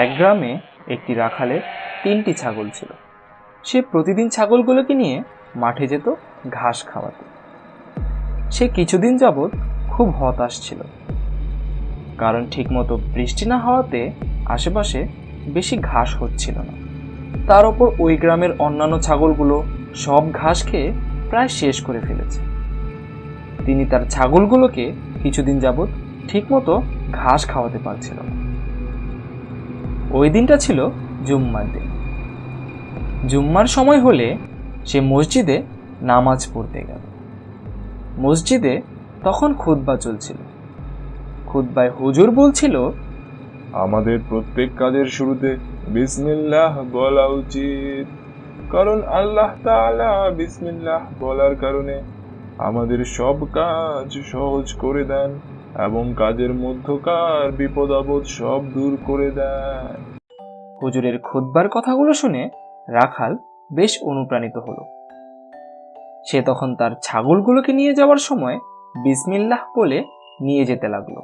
এক গ্রামে একটি রাখালের 3টি ছাগল ছিল। সে প্রতিদিন ছাগলগুলোকে নিয়ে মাঠে যেত ঘাস খাওয়াতে। সে কিছুদিন যাবৎ খুব হতাশ ছিল, কারণ ঠিকমতো বৃষ্টি না হওয়াতে আশেপাশে বেশি ঘাস হচ্ছিল না। তার ওপর ওই গ্রামের অন্যান্য ছাগলগুলো সব ঘাস খেয়ে প্রায় শেষ করে ফেলেছে। তিনি তার ছাগলগুলোকে কিছুদিন যাবৎ ঠিকমতো ঘাস খাওয়াতে পারছিল না। ওই দিনটা ছিল জুম্মার দিন। জুম্মার সময় হলে সে মসজিদে নামাজ পড়তে গেল। মসজিদে তখন খুতবা চলছিল। খুতবায় হুজুর বলছিল, আমাদের প্রত্যেক কাজের শুরুতে বিসমিল্লাহ বলা উচিত, কারণ আল্লাহ তাআলা বিসমিল্লাহ বলার কারণে আমাদের সব কাজ সহজ করে দেন এবং কাজের মধ্যকার বিপদ আপদ সব দূর করে দেন। হুজুরের খুতবার কথাগুলো শুনে রাখাল বেশ অনুপ্রাণিত হলো। সে তখন তার ছাগলগুলোকে নিয়ে যাওয়ার সময় বিসমিল্লাহ বলে নিয়ে যেতে লাগলো।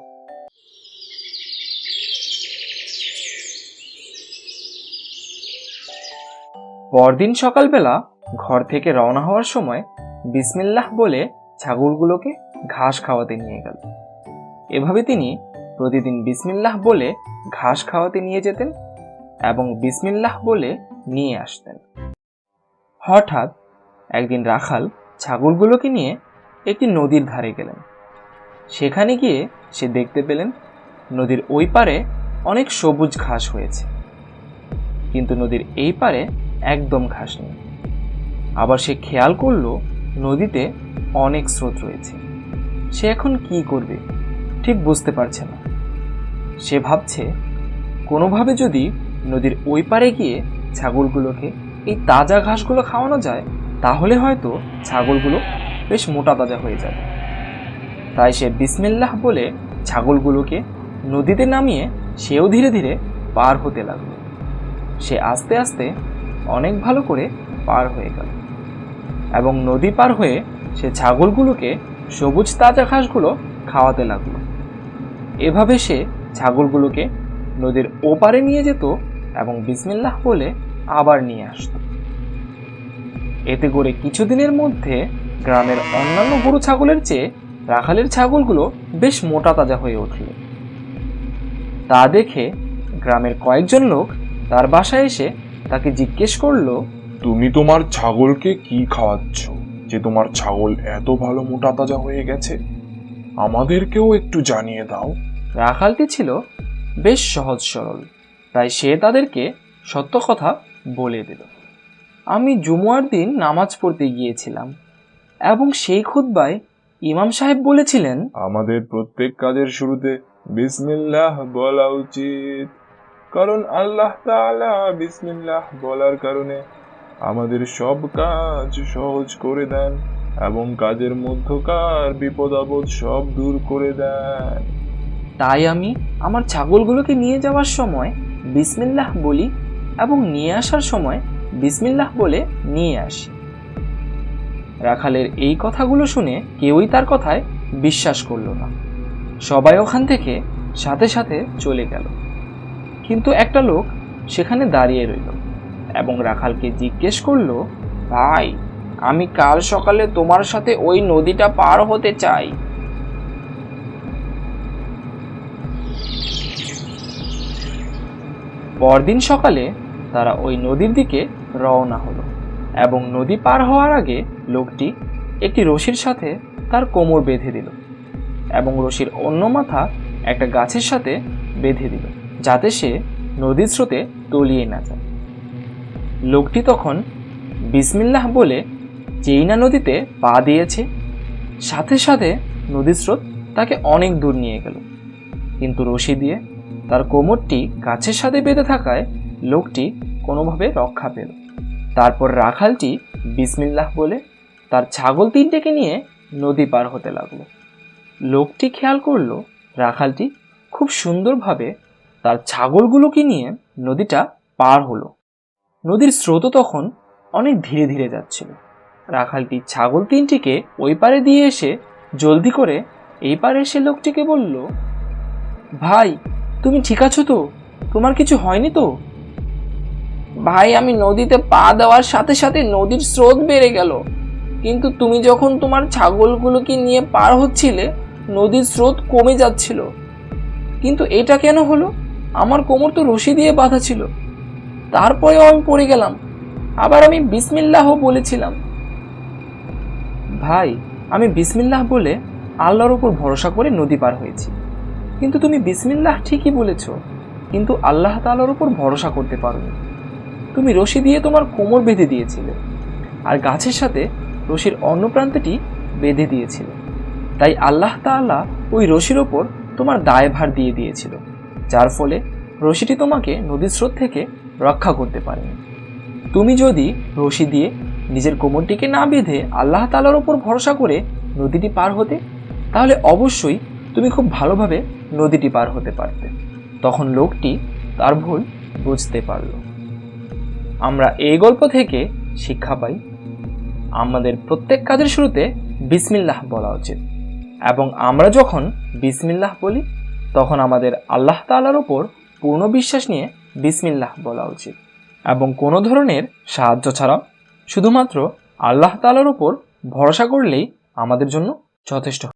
পরদিন সকালবেলা ঘর থেকে রওনা হওয়ার সময় বিসমিল্লাহ বলে ছাগলগুলোকে ঘাস খাওয়াতে নিয়ে গেল। এভাবে তিনি প্রতিদিন বিসমিল্লাহ বলে ঘাস খাওয়াতে নিয়ে যেতেন এবং বিসমিল্লাহ বলে নিয়ে আসতেন। হঠাৎ একদিন রাখাল ছাগলগুলোকে নিয়ে একটি নদীর ধারে গেলেন। সেখানে গিয়ে সে দেখতে পেলেন নদীর ওই পারে অনেক সবুজ ঘাস হয়েছে, কিন্তু নদীর এই পারে একদম ঘাস নেই। আবার সে খেয়াল করলো নদীতে অনেক স্রোত রয়েছে। সে এখন কি করবে ঠিক বুঝতে পারছে না। সে ভাবছে, কোনোভাবে যদি নদীর ওই পারে গিয়ে ছাগলগুলোকে এই তাজা ঘাসগুলো খাওয়ানো যায়, তাহলে হয়তো ছাগলগুলো বেশ মোটা তাজা হয়ে যাবে। তাই সে বিসমিল্লাহ বলে ছাগলগুলোকে নদীতে নামিয়ে সেও ধীরে ধীরে পার হতে লাগলো। সে আস্তে আস্তে অনেক ভালো করে পার হয়ে গেল এবং নদী পার হয়ে সে ছাগলগুলোকে সবুজ তাজা ঘাসগুলো খাওয়াতে লাগলো। এভাবে সে ছাগলগুলোকে নদীর ওপারে নিয়ে যেত এবং বিসমিল্লাহ বলে আবার নিয়ে আসত। এতে করে কিছুদিনের মধ্যে গ্রামের অন্যান্য গরু ছাগলের চেয়ে রাখালের ছাগলগুলো বেশ মোটা তাজা হয়ে উঠল। তা দেখে গ্রামের কয়েকজন লোক তার বাসায় এসে তাকে জিজ্ঞেস করলো, তুমি তোমার ছাগলকে কি খাওয়াচ্ছ যে তোমার ছাগল এত ভালো মোটা তাজা হয়ে গেছে? আমাদেরকেও একটু জানিয়ে দাও। রাখালটি ছিল বেশ সহজ সরল, তাই সে তাদেরকে সত্য কথা বলে দিল। আমি জুমার দিন নামাজ পড়তে গিয়েছিলাম এবং সেই খুতবায় ইমাম সাহেব বলেছিলেন, আমাদের প্রত্যেক কাজের শুরুতে বিসমিল্লাহ বলা উচিত, কারণ আল্লাহ তাআলা বিসমিল্লাহ বলার কারণে আমাদের সব কাজ সহজ করে দেন এবং কাজের মধ্যকার বিপদ আপদ সব দূর করে দেন। তাই আমি আমার ছাগলগুলোকে নিয়ে যাওয়ার সময় বিসমিল্লাহ বলি এবং নিয়ে আসার সময় বিসমিল্লাহ বলে নিয়ে আসি। রাখালের এই কথাগুলো শুনে কেউই তার কথায় বিশ্বাস করলো না। সবাই ওখান থেকে সাথে সাথে চলে গেল, কিন্তু একটা লোক সেখানে দাঁড়িয়ে রইল এবং রাখালকে জিজ্ঞেস করলো, ভাই, আমি কাল সকালে তোমার সাথে ওই নদীটা পার হতে চাই। পরদিন সকালে তারা ওই নদীর দিকে রওনা হলো এবং নদী পার হওয়ার আগে লোকটি একটি রশির সাথে তার কোমর বেঁধে দিল এবং রশির অন্য মাথা একটা গাছের সাথে বেঁধে দিল, যাতে সে নদীর স্রোতে তলিয়ে না যায়। লোকটি তখন বিসমিল্লাহ বলে যেই না নদীতে পা দিয়েছে, সাথে সাথে নদীর স্রোত তাকে অনেক দূর নিয়ে গেল, কিন্তু রশি দিয়ে তার কোমরটি গাছের সাথে বেঁধে থাকায় লোকটি কোনোভাবে রক্ষা পেল। তারপর রাখালটি বিসমিল্লাহ বলে তার ছাগল 3টেকে নিয়ে নদী পার হতে লাগলো। লোকটি খেয়াল করলো রাখালটি খুব সুন্দরভাবে তার ছাগলগুলোকে নিয়ে নদীটা পার হলো। নদীর স্রোত তখন অনেক ধীরে ধীরে যাচ্ছিল। রাখালটি ছাগল 3টিকে ওই পারে দিয়ে এসে জলদি করে এই পারে এসে লোকটিকে বলল, ভাই, তুমি ঠিক আছো তো? তোমার কিছু হয়নি তো? ভাই, আমি নদীতে পা দেওয়ার সাথে সাথে নদীর স্রোত বেড়ে গেল, কিন্তু তুমি যখন তোমার ছাগলগুলোকে নিয়ে পার হচ্ছিলে নদীর স্রোত কমে যাচ্ছিল। কিন্তু এটা কেন হলো? আমার কোমর তো রশি দিয়ে বাঁধা ছিল। তারপরেও আমি পড়ে গেলাম। আবার আমি বিসমিল্লাহ বলেছিলাম। ভাই, আমি বিসমিল্লাহ বলে আল্লাহর উপর ভরসা করে নদী পার হয়েছি। কিন্তু তুমি বিসমিল্লাহ ঠিকই বলেছ, কিন্তু আল্লাহ তাআলার উপর ভরসা করতে পারোনি। তুমি রশি দিয়ে তোমার কোমর বেঁধে দিয়েছিলে, আর গাছের সাথে রশির অন্য প্রান্তটি বেঁধে দিয়েছিলে। তাই আল্লাহ তাআলা ওই রশির ওপর তোমার দায়ভার দিয়ে দিয়েছিল, যার ফলে রশিটি তোমাকে নদীর স্রোত থেকে রক্ষা করতে পারেনি। তুমি যদি রশি দিয়ে নিজের কোমরটিকে না বেঁধে আল্লাহ তাআলার ওপর ভরসা করে নদীটি পার হতে, তাহলে অবশ্যই তুমি খুব ভালোভাবে নদীটি পার হতে পারতে। তখন লোকটি তার ভুল বুঝতে পারল। আমরা এই গল্প থেকে শিক্ষা পাই, আমাদের প্রত্যেক কাজের শুরুতে বিসমিল্লাহ বলা উচিত, এবং আমরা যখন বিসমিল্লাহ বলি তখন আমাদের আল্লাহ তাআলার ওপর পূর্ণ বিশ্বাস নিয়ে বিসমিল্লাহ বলা উচিত, এবং কোনো ধরনের সাহায্য ছাড়া শুধুমাত্র আল্লাহ তাআলার ওপর ভরসা করলেই আমাদের জন্য যথেষ্ট।